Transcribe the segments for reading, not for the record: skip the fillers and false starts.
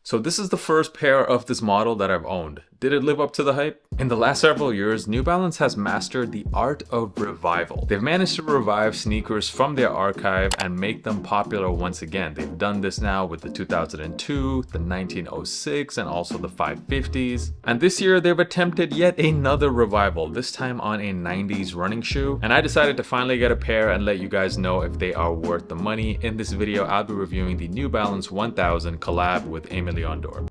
So this is the first pair of this model that I've owned. Did it live up to the hype? In the last several years, New Balance has mastered the art of revival. They've managed to revive sneakers from their archive and make them popular once again. They've done this now with the 2002, the 1906, and also the 550s. And this year, they've attempted yet another revival, this time on a 90s running shoe. And I decided to finally get a pair and let you guys know if they are worth the money. In this video, I'll be reviewing the New Balance 1000 collab with Aime Leon Dore.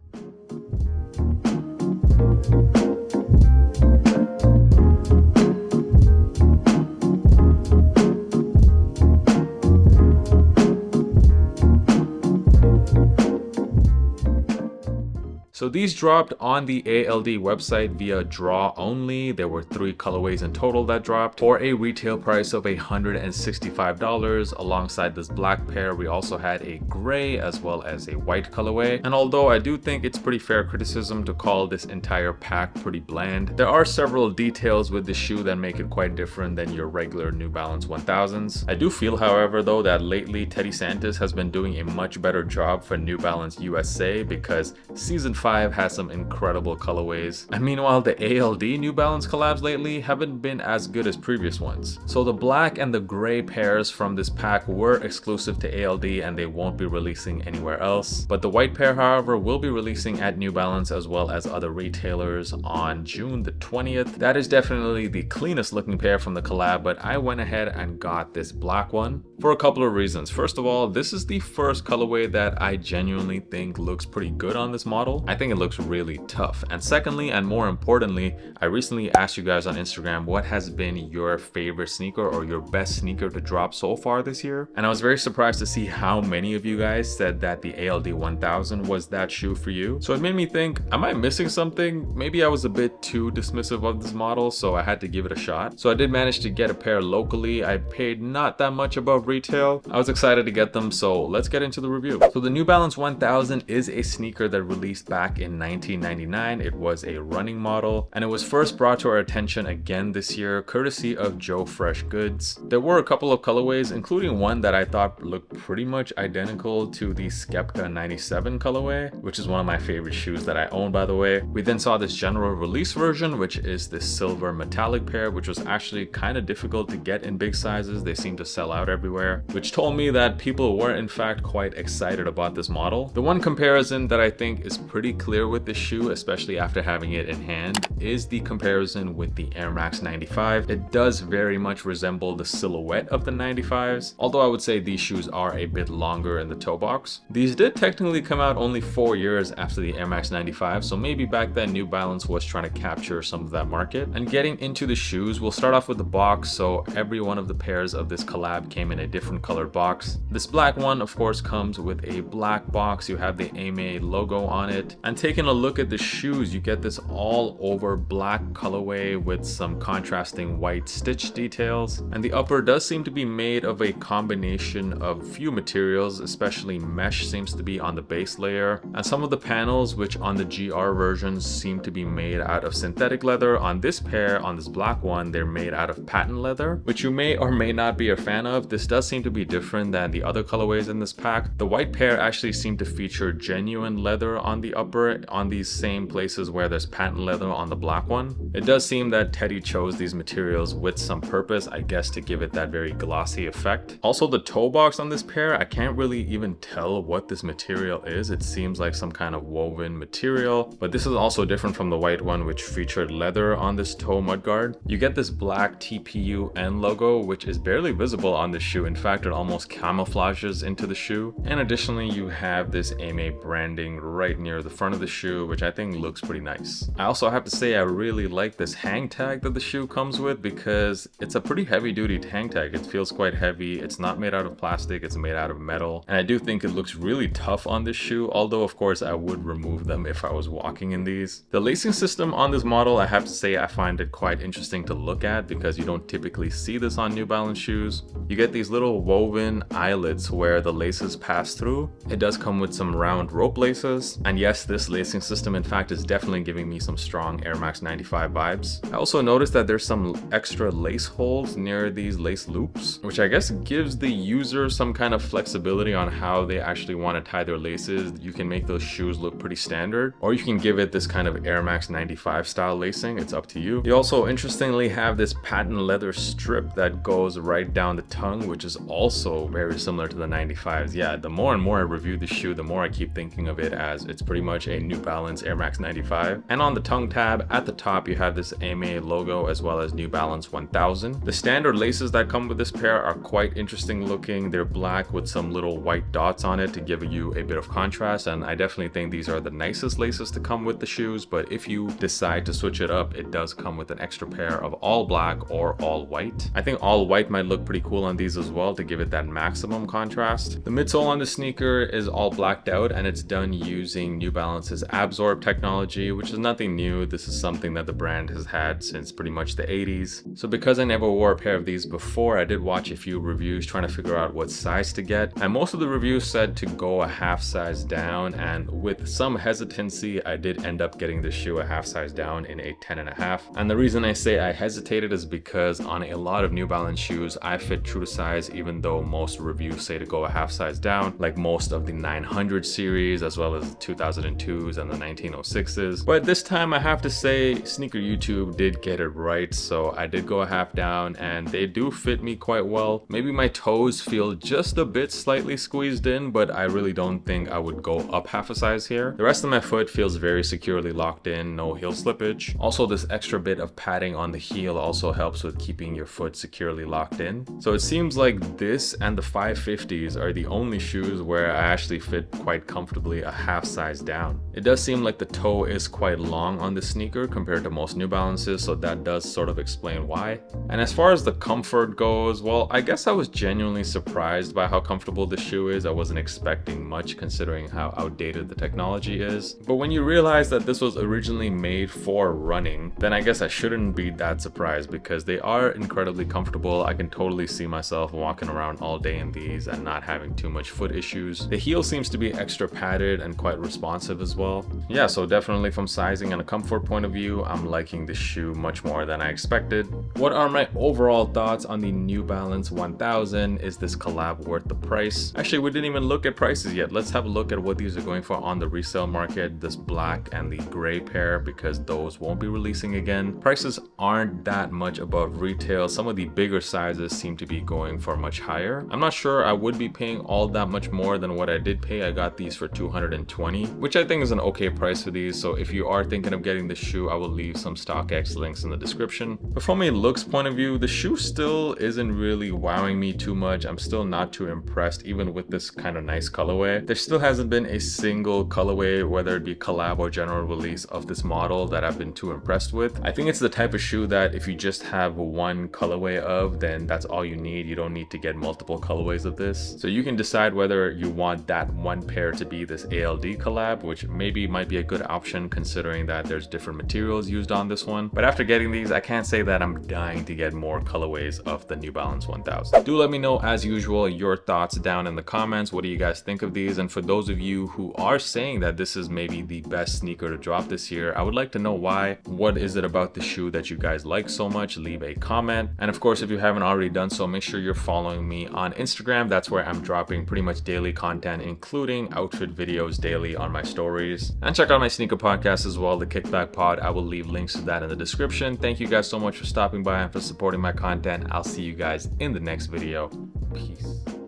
So these dropped on the ALD website via draw only. There were 3 colorways in total that dropped for a retail price of $165. Alongside this black pair, we also had a gray as well as a white colorway. And although I do think it's pretty fair criticism to call this entire pack pretty bland, there are several details with the shoe that make it quite different than your regular New Balance 1000s. I do feel, however, though, that lately Teddy Santis has been doing a much better job for New Balance USA because Season 5 has some incredible colorways. And meanwhile, the ALD New Balance collabs lately haven't been as good as previous ones. So the black and the gray pairs from this pack were exclusive to ALD and they won't be releasing anywhere else. But the white pair, however, will be releasing at New Balance as well as other retailers on June the 20th. That is definitely the cleanest looking pair from the collab, but I went ahead and got this black one for a couple of reasons. First of all, this is the first colorway that I genuinely think looks pretty good on this model. I think it looks really tough. And secondly, and more importantly, I recently asked you guys on Instagram what has been your favorite sneaker or your best sneaker to drop so far this year. And I was very surprised to see how many of you guys said that the ALD 1000 was that shoe for you. So it made me think, am I missing something? Maybe I was a bit too dismissive of this model, so I had to give it a shot. So I did manage to get a pair locally. I paid not that much above retail. I was excited to get them, so let's get into the review. So the New Balance 1000 is a sneaker that released back in 1999. It was a running model and it was first brought to our attention again this year courtesy of Joe Fresh Goods. There were a couple of colorways, including one that I thought looked pretty much identical to the Skepta 97 colorway, which is one of my favorite shoes that I own, by the way. We then saw this general release version, which is this silver metallic pair, which was actually kind of difficult to get in big sizes. They seem to sell out everywhere, which told me that people were in fact quite excited about this model. The one comparison that I think is pretty clear with this shoe, especially after having it in hand, is the comparison with the Air Max 95. It does very much resemble the silhouette of the 95s, although I would say these shoes are a bit longer in the toe box. These did technically come out only 4 years after the Air Max 95, so maybe back then New Balance was trying to capture some of that market. And getting into the shoes, we'll start off with the box. So every one of the pairs of this collab came in a different colored box. This black one, of course, comes with a black box. You have the Aime logo on it. And taking a look at the shoes, you get this all over black colorway with some contrasting white stitch details. And the upper does seem to be made of a combination of few materials, especially mesh seems to be on the base layer. And some of the panels, which on the GR versions seem to be made out of synthetic leather, on this pair, on this black one, they're made out of patent leather, which you may or may not be a fan of. This does seem to be different than the other colorways in this pack. The white pair actually seem to feature genuine leather on the upper, on these same places where there's patent leather on the black one. It does seem that Teddy chose these materials with some purpose, I guess, to give it that very glossy effect. Also, the toe box on this pair, I can't really even tell what this material is. It seems like some kind of woven material, but this is also different from the white one, which featured leather on this toe mudguard. You get this black TPUN logo, which is barely visible on the shoe. In fact, it almost camouflages into the shoe. And additionally, you have this Aime branding right near the front of the shoe, which I think looks pretty nice. I also have to say I really like this hang tag that the shoe comes with because it's a pretty heavy duty hang tag. It feels quite heavy. It's not made out of plastic, it's made out of metal. And I do think it looks really tough on this shoe, although of course I would remove them if I was walking in these. The lacing system on this model, I have to say I find it quite interesting to look at because you don't typically see this on New Balance shoes. You get these little woven eyelets where the laces pass through. It does come with some round rope laces. And yes, this lacing system in fact is definitely giving me some strong Air Max 95 vibes. I also noticed that there's some extra lace holes near these lace loops, which I guess gives the user some kind of flexibility on how they actually want to tie their laces. You can make those shoes look pretty standard, or you can give it this kind of Air Max 95 style lacing. It's up to you. You also interestingly have this patent leather strip that goes right down the tongue, which is also very similar to the 95s. Yeah, the more and more I review the shoe, the more I keep thinking of it as it's pretty much a New Balance Air Max 95. And on the tongue tab at the top, you have this Aime logo as well as New Balance 1000. The standard laces that come with this pair are quite interesting looking. They're black with some little white dots on it to give you a bit of contrast, and I definitely think these are the nicest laces to come with the shoes. But if you decide to switch it up, it does come with an extra pair of all black or all white. I think all white might look pretty cool on these as well to give it that maximum contrast. The midsole on the sneaker is all blacked out, and it's done using New Balance's Absorb technology, which is nothing new. This is something that the brand has had since pretty much the 80s. So because I never wore a pair of these before, I did watch a few reviews trying to figure out what size to get, and most of the reviews said to go a half size down, and with some hesitancy I did end up getting this shoe a half size down in a 10.5. And the reason I say I hesitated is because on a lot of New Balance shoes I fit true to size, even though most reviews say to go a half size down, like most of the 900 series as well as the 2002s and the 1906s. But this time I have to say Sneaker YouTube did get it right, so I did go a half down and they do fit me quite well. Maybe my toes feel just a bit slightly squeezed in, but I really don't think I would go up half a size here. The rest of my foot feels very securely locked in, no heel slippage. Also, this extra bit of padding on the heel also helps with keeping your foot securely locked in. So it seems like this and the 550s are the only shoes where I actually fit quite comfortably a half size down. It does seem like the toe is quite long on the sneaker compared to most New Balances, so that does sort of explain why. And as far as the comfort goes, well, I guess I was genuinely surprised by how comfortable the shoe is. I wasn't expecting much considering how outdated the technology is. But when you realize that this was originally made for running, then I guess I shouldn't be that surprised because they are incredibly comfortable. I can totally see myself walking around all day in these and not having too much foot issues. The heel seems to be extra padded and quite responsive as well. Yeah, so definitely from sizing and a comfort point of view, I'm liking this shoe much more than I expected. What are my overall thoughts on the New Balance 1000? Is this collab worth the price? Actually, we didn't even look at prices yet. Let's have a look at what these are going for on the resale market, this black and the gray pair, because those won't be releasing again. Prices aren't that much above retail. Some of the bigger sizes seem to be going for much higher. I'm not sure I would be paying all that much more than what I did pay. I got these for $220, which I think is an okay price for these. So if you are thinking of getting this shoe, I will leave some StockX links in the description. But from a looks point of view, the shoe still isn't really wowing me too much. I'm still not too impressed, even with this kind of nice colorway. There still hasn't been a single colorway, whether it be collab or general release, of this model that I've been too impressed with. I think it's the type of shoe that if you just have one colorway of, then that's all you need. You don't need to get multiple colorways of this. So you can decide whether you want that one pair to be this ALD collab, which maybe might be a good option considering that there's different materials used on this one. But after getting these, I can't say that I'm dying to get more colorways of the New Balance 1000. Do let me know, as usual, your thoughts down in the comments. What do you guys think of these? And for those of you who are saying that this is maybe the best sneaker to drop this year, I would like to know why. What is it about the shoe that you guys like so much? Leave a comment. And of course, if you haven't already done so, make sure you're following me on Instagram. That's where I'm dropping pretty much daily content, including outfit videos daily on my stories. And check out my sneaker podcast as well, the Kickback Pod. I will leave links to that in the description. Thank you guys so much for stopping by and for supporting my content. I'll see you guys in the next video. Peace.